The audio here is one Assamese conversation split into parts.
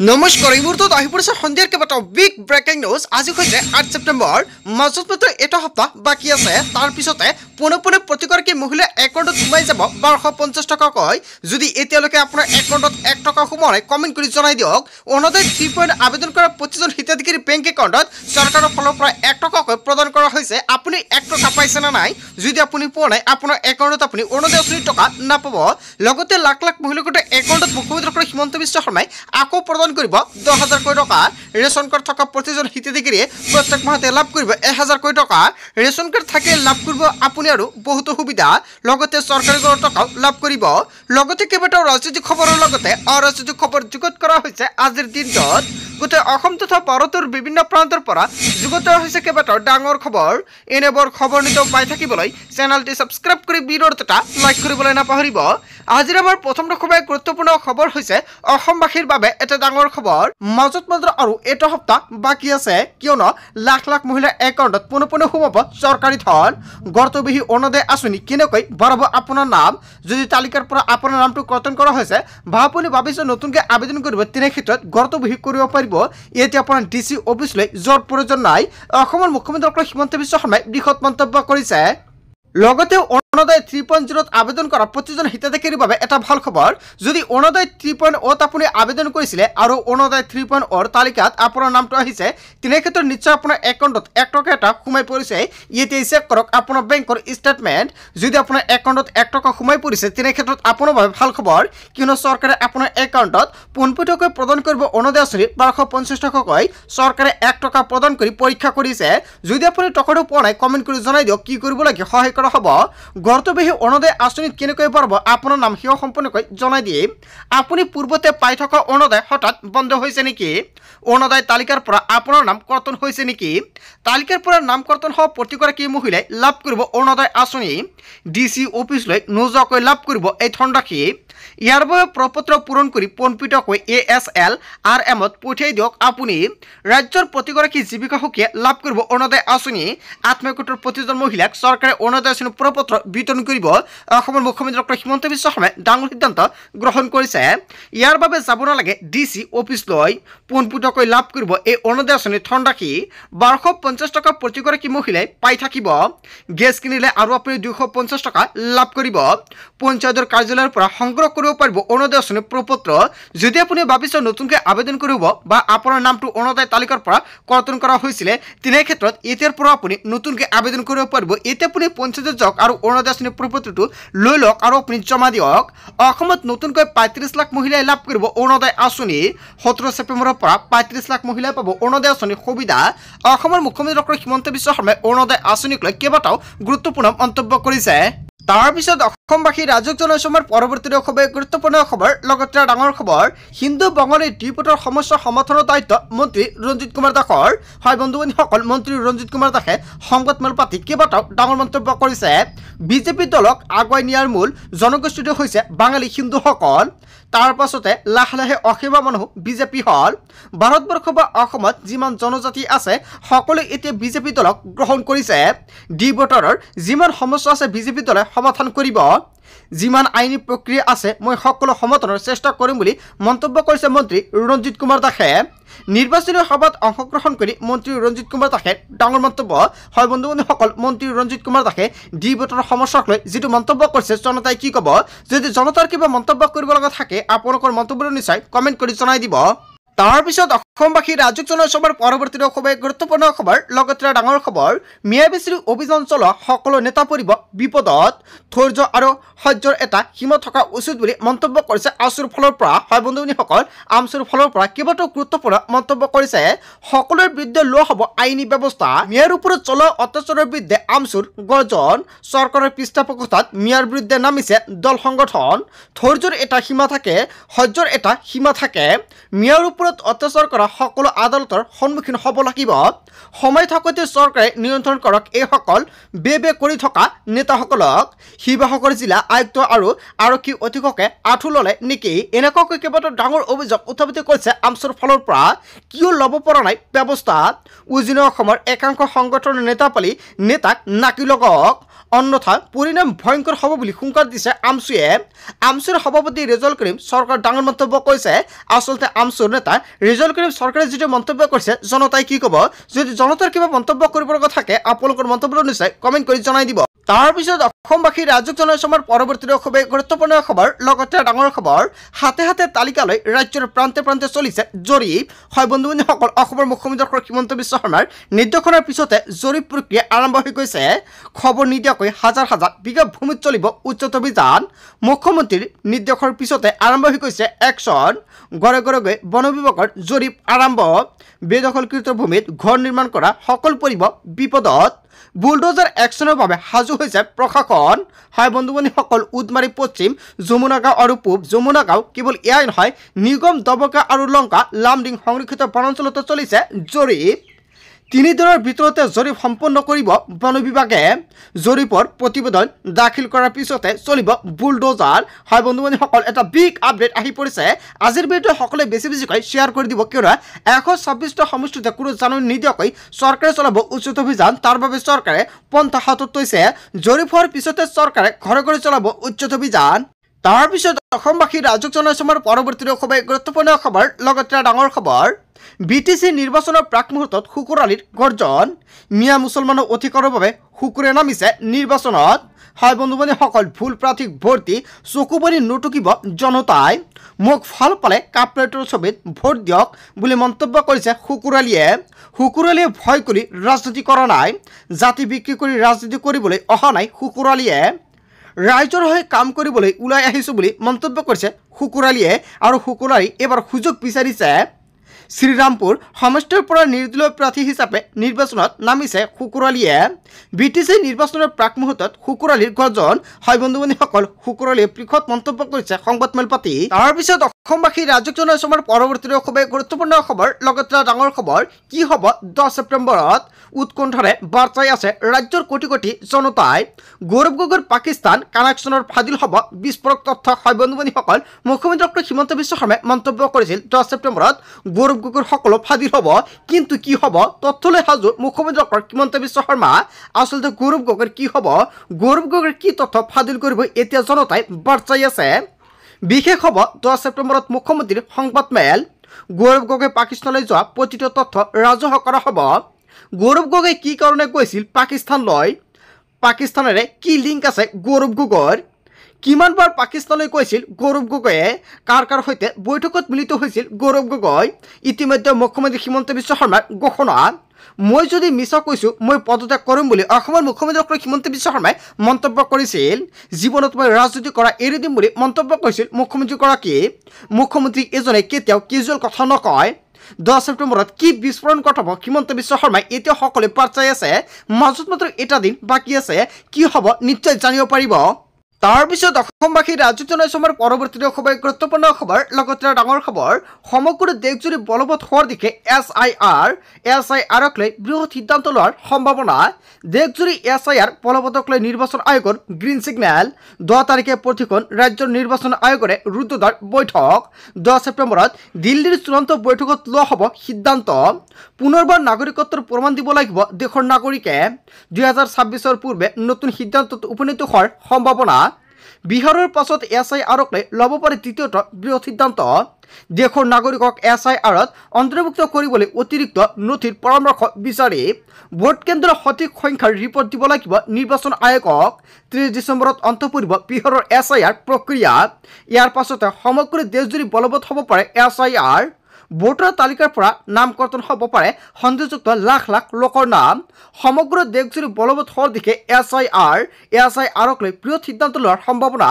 নমস্কাৰ এই মুহূৰ্তত আহি পৰিছে সন্ধিয়াৰ কেইবাটাও বিগ ব্ৰেকিং নিউজ। আজি হৈছে 8 ছেপ্টেম্বৰ, মাজত মাত্ৰ এটা সপ্তাহ বাকী আছে। তাৰ পিছতে পোনে প্ৰতিগৰাকী মহিলা একাউণ্টত সোমাই যাব 1250 টকাকৈ। যদি এতিয়ালৈকে আপোনাৰ একাউণ্টত 1 টকা সোমোৱা নাই কমেণ্ট কৰি জনাই দিয়ক। অৰুণোদয় 3 আবেদন কৰা 25জন হিতাধিকাৰী বেংক একাউণ্টত চৰকাৰৰ ফালৰ পৰা 1 টকাকৈ প্ৰদান কৰা হৈছে। আপুনি 1 টকা পাইছে না নাই? যদি আপুনি পোৱা নাই আপোনাৰ একাউণ্টত আপুনি অৰুণোদয় আঁচনিৰ টকা নাপাব। লগতে লাখ লাখ মহিলাৰ একাউণ্টত মুখ্যমন্ত্ৰী ডক্টৰ হিমন্ত বিশ্ব শৰ্মাই আকৌ প্ৰদান কৰিব 10,000 কোটি টকা। ৰেচন কাৰ্ড থকা প্ৰতিজন হিতাধিকাৰীয়ে প্ৰত্যেক মাহতে লাভ কৰিব 1,000 কোটি টকা। ৰেচন কাৰ্ড থাকিলে লাভ কৰিব আপুনি আৰু বহুতো সুবিধা, লগতে চৰকাৰী দৰৰ টকাও লাভ কৰিব। লগতে কেইবাটাও ৰাজনৈতিক খবৰৰ লগতে অৰাজনৈতিক খবৰ যুগুত কৰা হৈছে আজিৰ দিনটোত। গোটেই অসম তথা ভাৰতৰ বিভিন্ন প্ৰান্তৰ পৰা যুগুত হৈছে কেইবাটাও ডাঙৰ খবৰ। এনেবোৰ খবৰ নিতৌ পাই থাকিবলৈ চেনেলটি ছাবস্ক্ৰাইব কৰি ভিডিঅ'টো এটা লাইক কৰিবলৈ নাপাহৰিব। আজিৰ আমাৰ প্ৰথম খুবেই গুৰুত্বপূৰ্ণ খবৰ হৈছে অসমবাসীৰ বাবে এটা ডাঙৰ খবৰ। মাজত মাত্ৰ আৰু এটা সপ্তাহ বাকী আছে, কিয়নো লাখ লাখ মহিলাৰ একাউণ্টত পোনে সোমাব চৰকাৰী ধন। গৰ্তবিহী অৰুণোদয় আঁচনি কেনেকৈ বঢ়াব আপোনাৰ নাম? যদি তালিকাৰ পৰা আপোনাৰ নামটো কৰ্তন কৰা হৈছে বা আপুনি ভাবিছে নতুনকৈ আবেদন কৰিব, তেনে ক্ষেত্ৰত গৰ্তবিহী কৰিব পাৰিব। এতিয়া আপোনাৰ DC অফিচলৈ যোৱাৰ প্ৰয়োজন নাই। অসমৰ মুখ্যমন্ত্ৰী ডক্টৰ হিমন্ত বিশ্ব শৰ্মাই বৃহৎ মন্তব্য কৰিছে। লগতে অৰুণোদয় 3.0 আবেদন কৰা 25জন হিতাধিকাৰীৰ বাবে এটা ভাল খবৰ। যদি অৰুণোদয় 3.0 আপুনি আবেদন কৰিছিলে আৰু অৰুণোদয় 3.0 তালিকাত আপোনাৰ নামটো আহিছে, তেনে ক্ষেত্ৰত নিশ্চয় আপোনাৰ একাউণ্টত 1 টকা এটা সোমাই পৰিছে। এতিয়া চেক কৰক আপোনাৰ বেংকৰ ষ্টেটমেণ্ট। যদি আপোনাৰ একাউণ্টত 1 টকা সোমাই পৰিছে, তেনে ক্ষেত্ৰত আপোনাৰ বাবে ভাল খবৰ, কিয়নো চৰকাৰে আপোনাৰ একাউণ্টত পোনপটীয়াকৈ প্ৰদান কৰিব অৰুণোদয় আঁচনি 1250 টকাকৈ। চৰকাৰে 1 টকা প্ৰদান কৰি পৰীক্ষা কৰিছে। যদি আপুনি টকাটো পোৱা নাই কমেণ্ট কৰি জনাই দিয়ক কি কৰিব লাগে, সহায় কৰা হ'ব। গৰ্তবিহী অৰুণোদয় আঁচনিত কেনেকৈ পাব আপোনাৰ নাম সেয়া সম্পূৰ্ণকৈ জনাই দিয়ে। আপুনি পূৰ্বতে পাই থকা অৰুণোদয় হঠাৎ বন্ধ হৈছে নেকি? অৰুণোদয় তালিকাৰ পৰা আপোনাৰ নাম কৰ্তন হৈছে নেকি? তালিকাৰ পৰা নাম কৰ্তন হোৱা প্ৰতিগৰাকী মহিলাই লাভ কৰিব অৰুণোদয় আঁচনি। DC অফিচলৈ নোযোৱাকৈ লাভ কৰিব এই ধনৰাশি। ইয়াৰ বাবে প্ৰপত্ৰ পূৰণ কৰি পোনপটীয়াকৈ ASLRMত পঠিয়াই দিয়ক আপুনি। ৰাজ্যৰ প্ৰতিগৰাকী জীৱিকা সখীয়ে লাভ কৰিব অৰুণোদয় আঁচনি। আত্মীয়কোটৰ প্ৰতিজন মহিলাক চৰকাৰে অৰুণোদয় আঁচনিৰ প্ৰপত্ৰ বিতৰণ কৰিব। অসমৰ মুখ্যমন্ত্ৰী ডক্টৰ হিমন্ত বিশ্ব শৰ্মাই ডাঙৰ সিদ্ধান্ত গ্ৰহণ কৰিছে। ইয়াৰ বাবে যাব নালাগে DC অফিচলৈ, পোনপটীয়াকৈ লাভ কৰিব এই অৰুণোদয় আঁচনিৰ ধনৰাশি। 1250 টকা প্ৰতিগৰাকী মহিলাই পাই থাকিব। গেছ কিনিলে আৰু আপুনি 250 টকা লাভ কৰিব। পঞ্চায়তৰ কাৰ্যালয়ৰ পৰা সংগ্ৰহ কৰিব পাৰিব অৰুণোদয় আঁচনিৰ প্ৰপত্ৰ। যদি আপুনি ভাবিছে নতুনকৈ আবেদন কৰিব বা আপোনাৰ নামটো অৰুণোদয় তালিকাৰ পৰা কৰ্তন কৰা হৈছিলে, তেনে ক্ষেত্ৰত এতিয়াৰ পৰা আপুনি নতুনকৈ আবেদন কৰিব পাৰিব। এতিয়া আপুনি পঞ্চায়তত যাওক আৰু অৰুণোদয় আঁচনিৰ প্ৰপত্ৰটো লৈ লওক আৰু আপুনি জমা দিয়ক। অসমত নতুনকৈ 35 লাখ মহিলাই লাভ কৰিব অৰুণোদয় আঁচনি। 17 ছেপ্টেম্বৰৰ পৰা 35 লাখ মহিলাই পাব অৰুণোদয় আঁচনিৰ সুবিধা। অসমৰ মুখ্যমন্ত্ৰী ডক্টৰ হিমন্ত বিশ্ব শৰ্মাই অৰুণোদয় আঁচনিক লৈ কেইবাটাও গুৰুত্বপূৰ্ণ মন্তব্য কৰিছে। তাৰপিছত অসমবাসী ৰাজক জনাইছে আমাৰ পৰৱৰ্তী খুবেই গুৰুত্বপূৰ্ণ খবৰ, লগতে ডাঙৰ খবৰ। হিন্দু বঙালী দ্বিপটৰ সমস্যা সমাধানৰ দায়িত্ব মন্ত্ৰী ৰঞ্জিত কুমাৰ দাসৰ। হয় বন্ধু-বান্ধৱীসকল, মন্ত্ৰী ৰঞ্জিত কুমাৰ দাসে সংবাদমেল পাতি কেইবাটাও ডাঙৰ মন্তব্য কৰিছে। বিজেপি দলক আগুৱাই নিয়াৰ মূল জনগোষ্ঠীটো হৈছে বাঙালী হিন্দুসকল। তাৰ পাছতে লাহে লাহে অসীমা মানুহ বিজেপি হ'ল। ভাৰতবৰ্ষ বা অসমত যিমান জনজাতি আছে সকলোৱে এতিয়া বিজেপি দলক গ্ৰহণ কৰিছে। দ্বিবটৰৰ যিমান সমস্যা আছে বিজেপি দলে সমাধান কৰিব। যিমান আইনী প্ৰক্ৰিয়া আছে মই সকলো সমাধানৰ চেষ্টা কৰিম বুলি মন্তব্য কৰিছে মন্ত্ৰী ৰঞ্জিত কুমাৰ দাসে। নিৰ্বাচনী সভাত অংশগ্ৰহণ কৰি মন্ত্ৰী ৰঞ্জিত কুমাৰ দাসে ডাঙৰ মন্তব্য। হয় বন্ধু-বান্ধৱীসকল, মন্ত্ৰী ৰঞ্জিত কুমাৰ দাসে দ্বিবটৰ সমস্যাক লৈ যিটো মন্তব্য কৰিছে, জনতাই কি ক'ব? যদি জনতাৰ কিবা মন্তব্য কৰিব লগা থাকে আপোনালোকৰ মন্তব্যটো নিশ্চয় কমেণ্ট কৰি জনাই দিব। তাৰপিছত অসমবাসী ৰাজক জনাইছে আমাৰ পৰৱৰ্তী খুবেই গুৰুত্বপূৰ্ণ খবৰ, লগতে ডাঙৰ খবৰ। মিয়াবিচিৰি অভিযান চলোৱা সকলো নেতা পৰিব বিপদত। ধৈৰ্য আৰু সহ্যৰ এটা সীমা থকা উচিত বুলি মন্তব্য কৰিছে আমচুৰ ফালৰ পৰা। হয় বন্ধু-বান্ধৱীসকল, আমচুৰ ফালৰ পৰা কেইবাটাও গুৰুত্বপূৰ্ণ মন্তব্য কৰিছে। সকলোৰে বিৰুদ্ধে লোৱা হ'ব আইনী ব্যৱস্থা। মিয়াৰ ওপৰত চলোৱা অত্যাচাৰৰ বিৰুদ্ধে আমচুৰ গৰ্জন। চৰকাৰৰ পৃষ্ঠপোষকতাত মিয়াৰ বিৰুদ্ধে নামিছে দল সংগঠন। ধৈৰ্যৰ এটা সীমা থাকে, সহ্যৰ এটা সীমা থাকে। মিয়াৰ ওপৰত অত্যাচাৰ কৰা সকলো আদালতৰ সন্মুখীন হ'ব লাগিব। সময় থাকোঁতে চৰকাৰে নিয়ন্ত্ৰণ কৰক এইসকল বে কৰি থকা নেতাসকলক। শিৱসাগৰ জিলা আয়ুক্ত আৰু আৰক্ষী অধীক্ষকে আঁঠু ল'লে নেকি? এনেকুৱাকৈ কেইবাটাও ডাঙৰ অভিযোগ উত্থাপিত কৰিছে আমচুৰ ফালৰ পৰা। কিয় ল'ব পৰা নাই ব্যৱস্থা? উজনি অসমৰ একাংশ সংগঠনৰ নেতাক নাকি লগক। অন্যথা পৰিণাম ভয়ংকৰ হ'ব বুলি হুংকাৰ দিছে আমছুৱে আমছুৰ সভাপতি ৰেজাউল কৰিম সৰকাৰ ডাঙৰ মন্তব্য কৰিছে আসলতে আমছুৰ নেতা ৰেজাউল কৰিম সৰকাৰে যেটো মন্তব্য কৰিছে জনতাই কি ক'ব যদি জনতাৰ কিবা মন্তব্য কৰিব লগা থাকে আপোনালোকৰ মন্তব্য নিশ্চয় কমেন্ট কৰি জনাই দিব তাৰ পিছত অসমবাসী ৰাজ্যক জনসমাৰ পৰৱৰ্তী খুবেই গুৰুত্বপূৰ্ণ খবৰ লগতে ডাঙৰ খবৰ হাতে হাতে তালিকালৈ ৰাজ্যৰ প্ৰান্তে প্ৰান্তে চলিছে জৰীপ হয় বন্ধুসকল অসমৰ মুখ্যমন্ত্ৰী হিমন্ত বিশ্ব শৰ্মাৰ নিৰ্দেশনাৰ পিছতে জৰীপ প্ৰক্ৰিয়া আৰম্ভ হৈ গৈছে খবৰ নিদিয়াকৈ হাজাৰ হাজাৰ বিঘা ভূমিত চলিব উচ্চত অভিযান মুখ্যমন্ত্ৰীৰ নিৰ্দেশৰ পিছতে আৰম্ভ হৈ গৈছে একশন গড়ে গড়ে গৈ বন বিভাগৰ জৰীপ আৰম্ভ বেদখলকৃত ভূমিত ঘৰ নিৰ্মাণ কৰা সকল পৰিব বিপদত বুলডোজাৰ একশনৰ বাবে সাজু হৈছে প্ৰশাসন হয় বন্ধুসকল উদমাৰী পশ্চিম যমুনা গাঁও আৰু পূব যমুনা গাঁও কেৱল এয়াই নহয় নিগম দবকা আৰু লংকা লামডিং সংৰক্ষিত বনাঞ্চলতো চলিছে জৰীপ 3 দিনৰ ভিতৰতে জৰীপ সম্পন্ন কৰিব বন বিভাগে জৰীপৰ প্ৰতিবেদন দাখিল কৰাৰ পিছতে চলিব বুলডোজাৰ হয় বন্ধুসকল এটা বিগ আপডেট আহি পৰিছে আজিৰ ভিডিঅ সকলে বেছি কৈ শেয়াৰ কৰি দিব কিয়নো 126টা সমষ্টিতে কোনো জাননী নিদিয়াকৈ চৰকাৰে চলাব উচ্চত অভিযান তাৰ বাবে চৰকাৰে পন্থা হাতত লৈছে জৰীপ হোৱাৰ পিছতে চৰকাৰে ঘৰে ঘৰে চলাব উচ্চত অভিযান তাৰ পিছত অসমবাসী ৰাজ্যক জনসমাৰ পৰৱৰ্তী খুবেই গুৰুত্বপূৰ্ণ খবৰ লগতে ডাঙৰ খবৰ বিটিসি নিৰ্বাচনৰ প্ৰাক মুহূৰ্তত শুকুৰালীৰ গৰ্জন মিয়া মুছলমানৰ অধিকাৰৰ বাবে শুকুৰে নামিছে নিৰ্বাচনত হয় বন্ধুসকল ভুল প্ৰাৰ্থীক ভৰ্তি চকুপানী নটুকিব জনতাই মুখ ফল পালে কাপলেটৰ ছবিত ভোট দিয়ক বুলি মন্তব্য কৰিছে শুকুৰালীয়ে ভয় কৰি ৰাজনীতি কৰা নাই জাতি বিক্ৰী কৰি ৰাজনীতি কৰিবলৈ অহা নাই শুকুৰালীয়ে ৰাইজৰ হৈ কাম কৰিবলৈ ওলাই আহিছো বুলি মন্তব্য কৰিছে শুকুৰালীয়ে আৰু শুকুৰালী এবাৰ সুযোগ বিচাৰিছে শ্ৰীৰামপুৰ সমষ্টিৰ পৰা নিৰ্দলীয় প্ৰাৰ্থী হিচাপে নিৰ্বাচনত নামিছে শুকুৰালীয়ে বিটিসি নিৰ্বাচনৰ প্ৰাক মুহূৰ্তত শুকুৰালীৰ গৰ্জন হয় বন্ধুসকল শুকুৰালীয়ে পৃথক মন্তব্য কৰিছে সংবাদমেল পাতি তাৰ পিছত অসমবাসী ৰাজ্যক জনসমাৰ পৰৱৰ্তী খুবেই গুৰুত্বপূৰ্ণ খবৰ লগতে ডাঙৰ খবৰ কি হ'ব 10 ছেপ্টেম্বৰত উৎকণ্ঠাৰে বাৰ্তাই আছে ৰাজ্যৰ কোটি কোটি জনতাই গৌৰৱ গগৈৰ পাকিস্তান কানেকশ্যনৰ ফাদিল হ'ব বিস্ফোৰক তথ্য হয় বন্ধুসকল মুখ্যমন্ত্ৰী হিমন্ত বিশ্ব শৰ্মাই মন্তব্য কৰিছিল 10 ছেপ্টেম্বৰত গৌৰৱ গগৈৰ সকলো ফাদিল হ'ব কিন্তু কি হ'ব তথ্যলৈ সাজু মুখ্যমন্ত্ৰী হিমন্ত বিশ্ব শৰ্মা আসলতে গৌৰৱ গগৈৰ কি হ'ব গৌৰৱ গগৈৰ কি তথ্য ফাদিল কৰিব এতিয়া জনতাই বাৰ্তাই আছে বিশেষ হ'ব 10 ছেপ্টেম্বৰত মুখ্যমন্ত্ৰীৰ সংবাদমেল গৌৰৱ গগৈ পাকিস্তানলৈ যোৱা প্ৰতিটো তথ্য ৰাজহুৱা কৰা হ'ব গৌৰৱ গগৈ কি কাৰণে গৈছিল পাকিস্তানলৈ পাকিস্তানেৰে কি লিংক আছে গৌৰৱ গগৈৰ কিমানবাৰ পাকিস্তানলৈ গৈছিল গৌৰৱ গগৈয়ে কাৰ কাৰ সৈতে বৈঠকত মিলিত হৈছিল গৌৰৱ গগৈ ইতিমধ্যে মুখ্যমন্ত্ৰী হিমন্ত বিশ্ব শৰ্মাৰ ঘোষণা মই যদি মিছা কৈছো মই পদত্যাগ কৰিম বুলি অসমৰ মুখ্যমন্ত্ৰী হিমন্ত বিশ্ব শৰ্মাই মন্তব্য কৰিছিল জীৱনত মই ৰাজনীতি কৰা এৰি দিম বুলি মন্তব্য কৰিছিল মুখ্যমন্ত্ৰী এজনে কেতিয়াও কেজুৱেল কথা নকয় 10 ছেপ্টেম্বৰত কি বিস্ফোৰণ ঘটাব হিমন্ত বিশ্ব শৰ্মাই এতিয়া সকলোৱে পাৰ্চাই আছে মাজত মাত্ৰ এটা দিন বাকী আছে কি হ'ব নিশ্চয় জানিব পাৰিব তাৰ পিছত অসমবাসী ৰাজ্যক জনসমাৰ পৰৱৰ্তী খুবেই গুৰুত্বপূৰ্ণ খবৰ লগতে ডাঙৰ খবৰ সমগ্ৰ দেশজুৰি বলবৎ হোৱাৰ দিশে এছআইআৰক লৈ বৃহৎ সিদ্ধান্ত লোৱাৰ সম্ভাৱনা দেশজুৰি এছআইআৰ বলবৎক লৈ নিৰ্বাচন আয়োগৰ গ্ৰীণ সিগনেল 10 তাৰিখে প্ৰতিখন ৰাজ্যৰ নিৰ্বাচন আয়োগৰে ৰুদ্ধদ্বাৰ বৈঠক 10 ছেপ্টেম্বৰত দিল্লীৰ চূড়ান্ত বৈঠকত লোৱা হ'ব সিদ্ধান্ত পুনৰবাৰ নাগৰিকত্বৰ প্ৰমাণ দিব লাগিব দেশৰ নাগৰিকে 2026ৰ পূৰ্বে নতুন সিদ্ধান্তত উপনীত হোৱাৰ সম্ভাৱনা বিহাৰৰ পাছত এছআইআৰক লৈ ল'ব পাৰে তৃতীয়টো বৃহৎ সিদ্ধান্ত দেশৰ নাগৰিকক এছআইআৰত অন্তৰ্ভুক্ত কৰিবলৈ অতিৰিক্ত নথিৰ পৰামৰ্শ বিচাৰি ভোট কেন্দ্ৰৰ সঠিক সংখ্যাৰ ৰিপৰ্ট দিব লাগিব নিৰ্বাচন আয়োগক 30 ডিচেম্বৰত অন্ত পৰিব বিহাৰৰ এছআইআৰ প্ৰক্ৰিয়া ইয়াৰ পাছতে সমগ্ৰ দেশজুৰি বলবৎ হ'ব পাৰে এছআইআৰ ভোটাৰ তালিকাৰ পৰা নাম কৰ্তন হ'ব পাৰে সন্দেহযুক্ত লাখ লাখ লোকৰ নাম সমগ্ৰ দেশজুৰি বলবৎ হোৱাৰ দিশে এছআইআৰক লৈ বৃহৎ সিদ্ধান্ত লোৱাৰ সম্ভাৱনা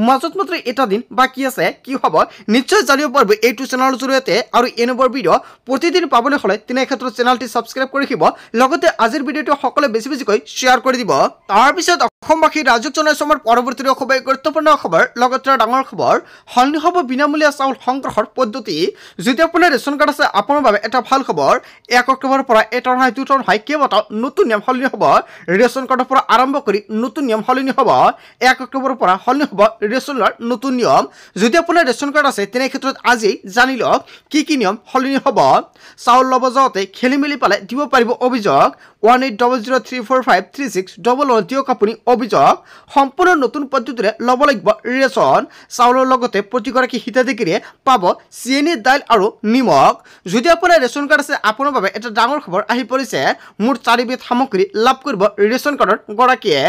মাজত মাত্ৰ এটা দিন বাকী আছে কি হ'ব নিশ্চয় জানিব পাৰিব এইটো চেনেলৰ জৰিয়তে আৰু এনেবোৰ ভিডিঅ প্ৰতিদিন পাবলৈ হ'লে তেনে ক্ষেত্ৰত চেনেলটি সাবস্ক্ৰাইব কৰি ৰাখিব লগতে আজিৰ ভিডিঅটো সকলোৱে বেছিকৈ শ্বেয়াৰ কৰি দিব তাৰ পিছত অসমবাসী ৰাজ্যক জনসমাৰ পৰৱৰ্তী খুবেই গুৰুত্বপূৰ্ণ খবৰ লগতে ডাঙৰ খবৰ সলনি হ'ব বিনামূলীয়া চাউল সংগ্ৰহৰ পদ্ধতি যদি আপোনাৰ ৰেচন কাৰ্ড আছে আপোনাৰ বাবে এটা ভাল খবৰ 1 অক্টোবৰৰ পৰা এটা নহয় দুটা নহয় কেইবাটাও নতুন নিয়ম সলনি হ'ব ৰেচন কাৰ্ডৰ পৰা আৰম্ভ কৰি নতুন নিয়ম সলনি হ'ব 1 অক্টোবৰৰ পৰা সলনি হ'ব ৰেচনৰ নতুন নিয়ম যদি আপোনাৰ ৰেচন কাৰ্ড আছে তেনে ক্ষেত্ৰত আজি জানি লওক কি নিয়ম সলনি হ'ব চাউল ল'ব যাওঁতে খেলিমেলি পালে দিব পাৰিব অভিযোগ 1800345361 দিয়ক আপুনি অভিযোগ সম্পূৰ্ণ নতুন পদ্ধতিৰে ল'ব লাগিব ৰেচন চাউলৰ লগতে প্ৰতিগৰাকী হিতাধিকাৰীয়ে পাব চেনি দাইল আৰু নিমখ যদি আপোনাৰ ৰেচন কাৰ্ড আছে আপোনাৰ বাবে এটা ডাঙৰ খবৰ আহি পৰিছে মুঠ 4বিধ সামগ্ৰী লাভ কৰিব ৰেচন কাৰ্ডৰ গৰাকীয়ে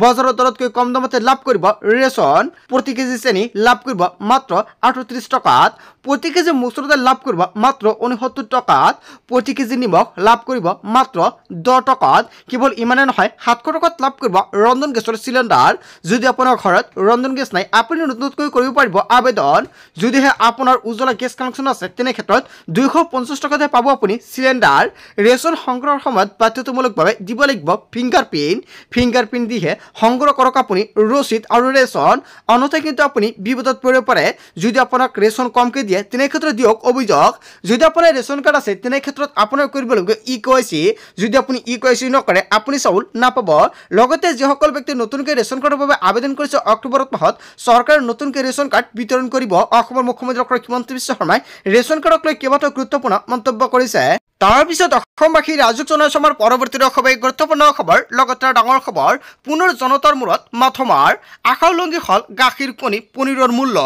বজাৰৰ দৰতকৈ কম দামতে লাভ কৰিব ৰেচন প্ৰতি কেজি চেনি লাভ কৰিব মাত্ৰ 38 টকাত প্ৰতি কেজি মচুৰ দাইল লাভ কৰিব মাত্ৰ 69 টকাত প্ৰতি কেজি নিমখ লাভ কৰিব মাত্ৰ 10 টকাত কেৱল ইমানে নহয় 700 টকাত লাভ কৰিব ৰন্ধন গেছৰ চিলিণ্ডাৰ যদি আপোনাৰ ঘৰত ৰন্ধন গেছ নাই আপুনি নতুনকৈ কৰিব পাৰিব আবেদন যদিহে আপোনাৰ উজ্জ্বলা গেছ কানেকশ্যন আছে তেনে ক্ষেত্ৰত 250 টকাতে পাব আপুনি চিলিণ্ডাৰ ৰেচন সংগ্ৰহৰ সময়ত বাধ্যতামূলকভাৱে দিব লাগিব ফিংগাৰপ্ৰিন্ট দিহে সংগ্ৰহ কৰক আপুনি ৰচিদ আৰু ৰেচন অন্যথায় কিন্তু আপুনি বিপদত পৰিব পাৰে যদি আপোনাক ৰেচন কমকৈ দিয়ে তেনে ক্ষেত্ৰত দিয়ক অভিযোগ যদি আপোনাৰ ৰেচন কাৰ্ড আছে তেনে ক্ষেত্ৰত আপোনাৰ কৰিব লাগিব ইকোৱাইচি যদি আপুনি ইকোৱাইচি নকৰে আপুনি চাউল নাপাব লগতে যিসকল ব্যক্তি নতুনকৈ ৰেচন কাৰ্ডৰ বাবে আবেদন কৰিছে অক্টোবৰ মাহত চৰকাৰে নতুনকৈ ৰেচন কাৰ্ড বিতৰণ কৰিব অসমৰ মুখ্যমন্ত্ৰী ডক্টৰ হিমন্ত বিশ্ব শৰ্মাই ৰেচন কাৰ্ডক লৈ কেইবাটাও গুৰুত্বপূৰ্ণ মন্তব্য কৰিছে তাৰপিছত অসমবাসী ৰাজুক জনাইছে আমাৰ পৰৱৰ্তী খবৰ গুৰুত্বপূৰ্ণ খবৰ লগতে ডাঙৰ খবৰ পুনৰ জনতাৰ মূৰত মাথমাৰ আশা উলংঘি হল গাখীৰ পনীৰৰ মূল্য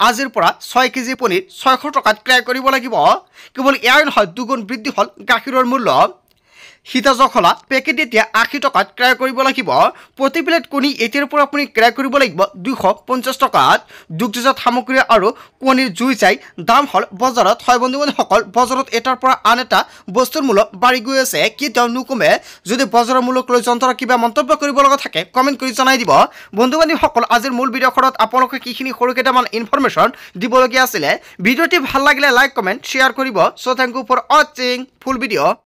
আজিৰ পৰা 6 কেজি পনীৰ 600 টকাত ক্ৰয় কৰিব লাগিব কেৱল এয়াই নহয় দুগুণ বৃদ্ধি হল গাখীৰৰ মূল্য সীতাজখলা পেকেট এতিয়া 80 টকাত ক্ৰয় কৰিব লাগিব প্ৰতি প্লেট কণী এতিয়াৰ পৰা আপুনি ক্ৰয় কৰিব লাগিব 250 টকাত দুগ্ধজাত সামগ্ৰী আৰু কণীৰ জুই চাই দাম হল বজাৰত হয় বন্ধুসকল বজাৰত এটাৰ পৰা আন এটা বস্তুৰ মূল্য বাঢ়ি গৈ আছে কেতিয়াও নুকমে যদি বজাৰৰ মূল্যক লৈ যন্ত্ৰৰ কিবা মন্তব্য কৰিব লগা থাকে কমেন্ট কৰি জনাই দিব বন্ধুসকল আজিৰ মূল ভিডিঅ'খনত আপোনালোকে কিখিনি সৰু কেইটামান ইনফৰমেশ্যন দিবলগীয়া আছিলে ভিডিঅ'টি ভাল লাগিলে লাইক কমেন্ট শ্বেয়াৰ কৰিব so thank you for watching full video'